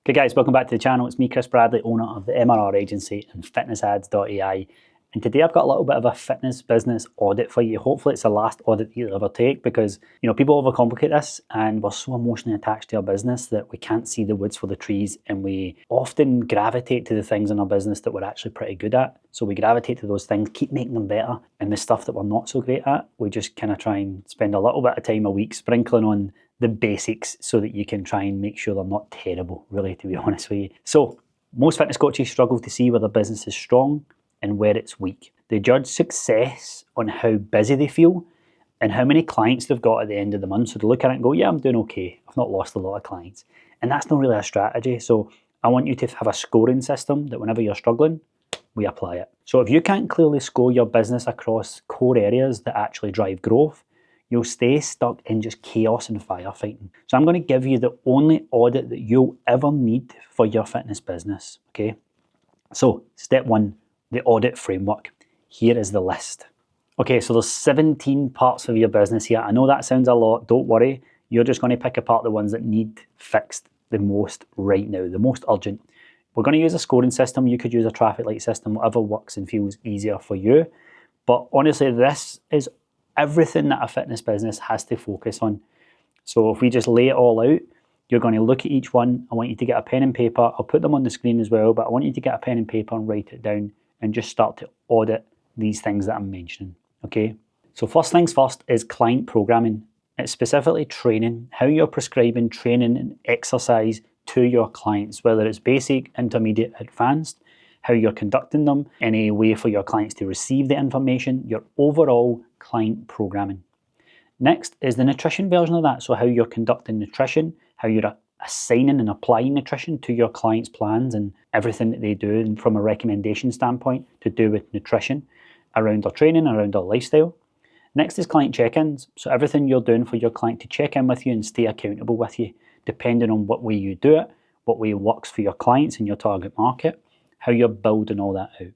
Okay guys, welcome back to the channel. It's me, Chris Bradley, owner of the MRR agency and fitnessads.ai. And today I've got a little bit of a fitness business audit for you. Hopefully it's the last audit you'll ever take because, people overcomplicate this and we're so emotionally attached to our business that we can't see the woods for the trees, and we often gravitate to the things in our business that we're actually pretty good at. So we gravitate to those things, keep making them better, and the stuff that we're not so great at, we just kind of try and spend a little bit of time a week sprinkling on the basics so that you can try and make sure they're not terrible, really, to be honest with you. So most fitness coaches struggle to see where their business is strong and where it's weak. They judge success on how busy they feel and how many clients they've got at the end of the month. So they look at it and go, yeah, I'm doing okay. I've not lost a lot of clients. And that's not really a strategy. So I want you to have a scoring system that whenever you're struggling, we apply it. So if you can't clearly score your business across core areas that actually drive growth, you'll stay stuck in just chaos and firefighting. So I'm going to give you the only audit that you'll ever need for your fitness business, okay? So step one, the audit framework. Here is the list. Okay, so there's 17 parts of your business here. I know that sounds a lot, don't worry. You're just going to pick apart the ones that need fixed the most right now, the most urgent. We're going to use a scoring system. You could use a traffic light system, whatever works and feels easier for you. But honestly, this is everything that a fitness business has to focus on. So if we just lay it all out, you're going to look at each one. I want you to get a pen and paper. I'll put them on the screen as well, but I want you to get a pen and paper and write it down and just start to audit these things that I'm mentioning, okay? So first things first is client programming. It's specifically training, how you're prescribing training and exercise to your clients, whether it's basic, intermediate, advanced, how you're conducting them, any way for your clients to receive the information, your overall client programming. Next is the nutrition version of that, so how you're conducting nutrition, how you're assigning and applying nutrition to your clients' plans and everything that they do, and from a recommendation standpoint to do with nutrition around their training, around their lifestyle. Next is client check-ins, so everything you're doing for your client to check in with you and stay accountable with you, depending on what way you do it, what way works for your clients in your target market, how you're building all that out.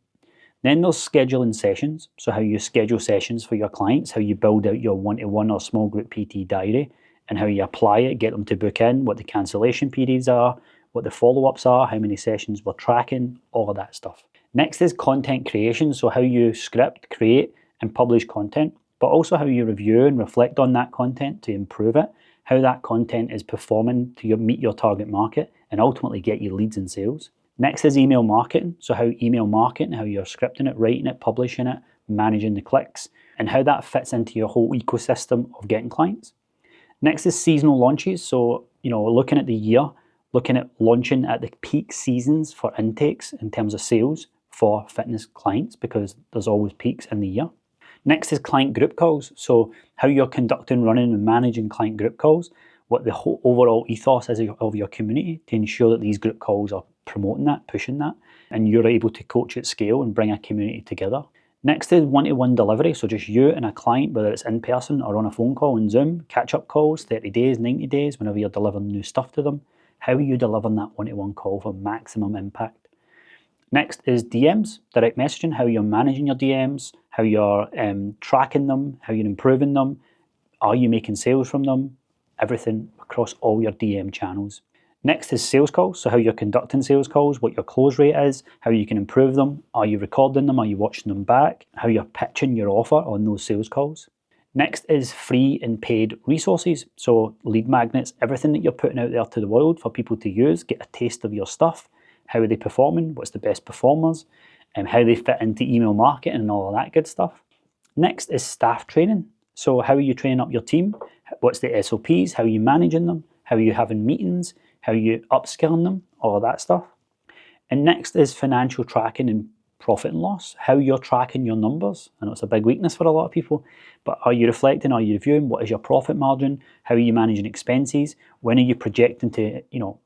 Then there's scheduling sessions, so how you schedule sessions for your clients, how you build out your one-to-one or small group PT diary, and how you apply it, get them to book in, what the cancellation periods are, what the follow-ups are, how many sessions we're tracking, all of that stuff. Next is content creation, so how you script, create, and publish content, but also how you review and reflect on that content to improve it, how that content is performing to meet your target market, and ultimately get you leads and sales. Next is email marketing, so how email marketing, how you're scripting it, writing it, publishing it, managing the clicks, and how that fits into your whole ecosystem of getting clients. Next is seasonal launches, so looking at the year, looking at launching at the peak seasons for intakes in terms of sales for fitness clients, because there's always peaks in the year. Next is client group calls, so how you're conducting, running and managing client group calls, what the whole overall ethos is of your community to ensure that these group calls are promoting that, pushing that, and you're able to coach at scale and bring a community together. Next is one-to-one delivery, so just you and a client, whether it's in person or on a phone call and Zoom, catch-up calls, 30 days, 90 days, whenever you're delivering new stuff to them. How are you delivering that one-to-one call for maximum impact? Next is DMs, direct messaging, how you're managing your DMs, how you're tracking them, how you're improving them, are you making sales from them, everything across all your DM channels. Next is sales calls, so how you're conducting sales calls, what your close rate is, how you can improve them, are you recording them, are you watching them back, how you're pitching your offer on those sales calls. Next is free and paid resources, so lead magnets, everything that you're putting out there to the world for people to use, get a taste of your stuff, how are they performing, what's the best performers, and how they fit into email marketing and all of that good stuff. Next is staff training, so how are you training up your team, what's the SOPs, how are you managing them, how are you having meetings, how you upskilling them, all of that stuff. And next is financial tracking and profit and loss, how you're tracking your numbers. I know it's a big weakness for a lot of people, but are you reflecting, are you reviewing, what is your profit margin, how are you managing expenses, when are you projecting to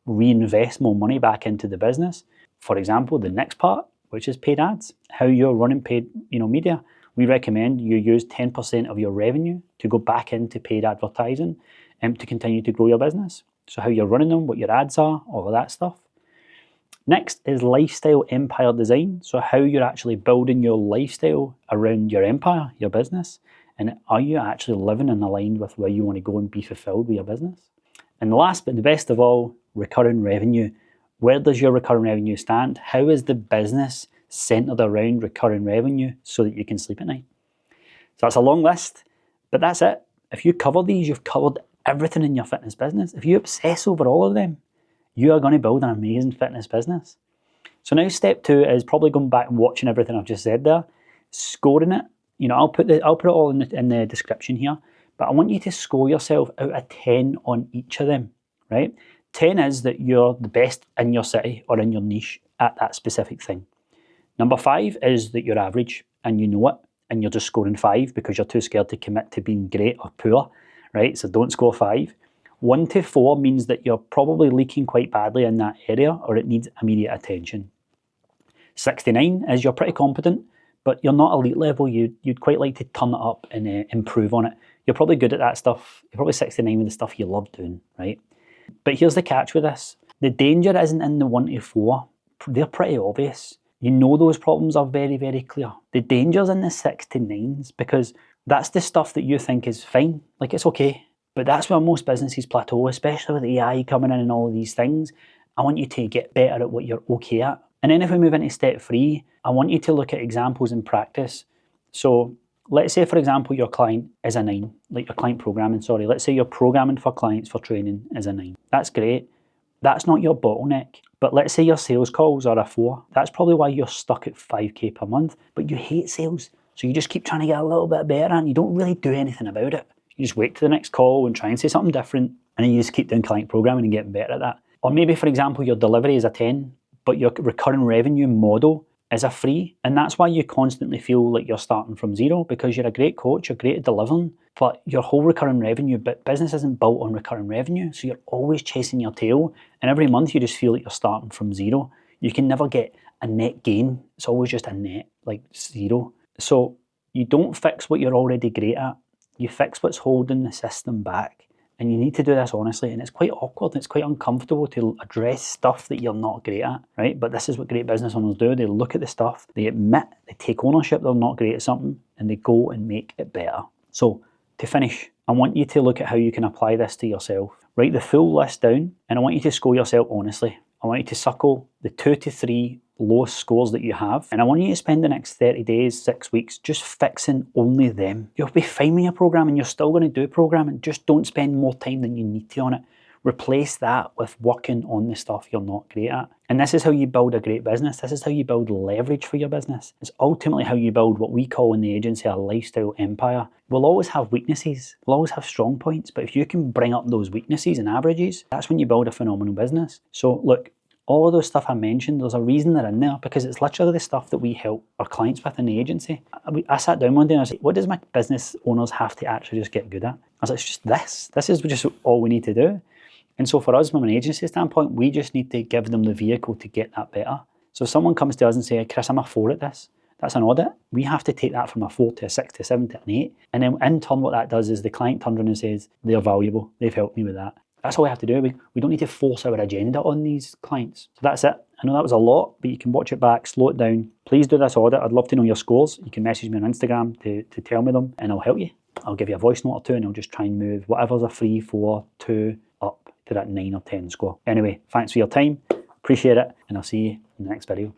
reinvest more money back into the business? For example, the next part, which is paid ads, how you're running paid media. We recommend you use 10% of your revenue to go back into paid advertising and to continue to grow your business. So how you're running them, what your ads are, all of that stuff. Next is lifestyle empire design. So how you're actually building your lifestyle around your empire, your business. And are you actually living and aligned with where you want to go and be fulfilled with your business? And the last but the best of all, recurring revenue. Where does your recurring revenue stand? How is the business centered around recurring revenue so that you can sleep at night? So that's a long list, but that's it. If you cover these, you've covered everything in your fitness business. If you obsess over all of them, you are going to build an amazing fitness business. So now step 2 is probably going back and watching everything I've just said there, scoring it. I'll put it all in the description here, but I want you to score yourself out of 10 on each of them, right? 10 is that you're the best in your city or in your niche at that specific thing. Number 5 is that you're average and you know it, and you're just scoring 5 because you're too scared to commit to being great or poor, right? So don't score 5. 1 to 4 means that you're probably leaking quite badly in that area or it needs immediate attention. 6 to 9 is you're pretty competent, but you're not elite level. You'd quite like to turn it up and improve on it. You're probably good at that stuff. You're probably 6 to 9 with the stuff you love doing, right? But here's the catch with this. The danger isn't in the 1 to 4. They're pretty obvious. You know those problems are very, very clear. The danger's in the 6 to 9s because that's the stuff that you think is fine. Like, it's okay. But that's where most businesses plateau, especially with AI coming in and all of these things. I want you to get better at what you're okay at. And then if we move into step 3, I want you to look at examples in practice. So let's say, for example, your client is a 9, like your client programming, sorry. Let's say you're programming for clients for training is a 9. That's great. That's not your bottleneck. But let's say your sales calls are a 4. That's probably why you're stuck at 5K per month, but you hate sales. So you just keep trying to get a little bit better and you don't really do anything about it. You just wait to the next call and try and say something different, and then you just keep doing client programming and getting better at that. Or maybe, for example, your delivery is a 10, but your recurring revenue model is a 3, and that's why you constantly feel like you're starting from 0, because you're a great coach, you're great at delivering, but your whole recurring revenue business isn't built on recurring revenue, so you're always chasing your tail, and every month you just feel like you're starting from 0. You can never get a net gain. It's always just a net, like 0. So you don't fix what you're already great at. You fix what's holding the system back. And you need to do this honestly, and it's quite awkward and it's quite uncomfortable to address stuff that you're not great at, right? But this is what great business owners do. They look at the stuff, they admit, they take ownership they're not great at something, and they go and make it better. So to finish, I want you to look at how you can apply this to yourself. Write the full list down, and I want you to score yourself honestly. I want you to circle the 2 to 3 lowest scores that you have, and I want you to spend the next 30 days, 6 weeks, just fixing only them. You'll be fine with your programming, you're still going to do programming, just don't spend more time than you need to on it. Replace that with working on the stuff you're not great at. And this is how you build a great business. This is how you build leverage for your business. It's ultimately how you build what we call in the agency a lifestyle empire. We'll always have weaknesses, we'll always have strong points, but if you can bring up those weaknesses and averages, that's when you build a phenomenal business. So look, all of those stuff I mentioned, there's a reason they're in there, because it's literally the stuff that we help our clients with in the agency. I sat down one day and I was like, what does my business owners have to actually just get good at? I was like, it's just this. This is just all we need to do. And so for us, from an agency standpoint, we just need to give them the vehicle to get that better. So if someone comes to us and say, Chris, I'm a 4 at this, that's an audit. We have to take that from a 4 to a 6 to a 7 to an 8. And then in turn, what that does is the client turns around and says, they're valuable, they've helped me with that. That's all we have to do. We don't need to force our agenda on these clients. So that's it. I know that was a lot, but you can watch it back, slow it down. Please do this audit. I'd love to know your scores. You can message me on Instagram to tell me them, and I'll help you. I'll give you a voice note or 2, and I'll just try and move whatever's a 3, 4, 2 up to that 9 or 10 score. Anyway, thanks for your time. Appreciate it, and I'll see you in the next video.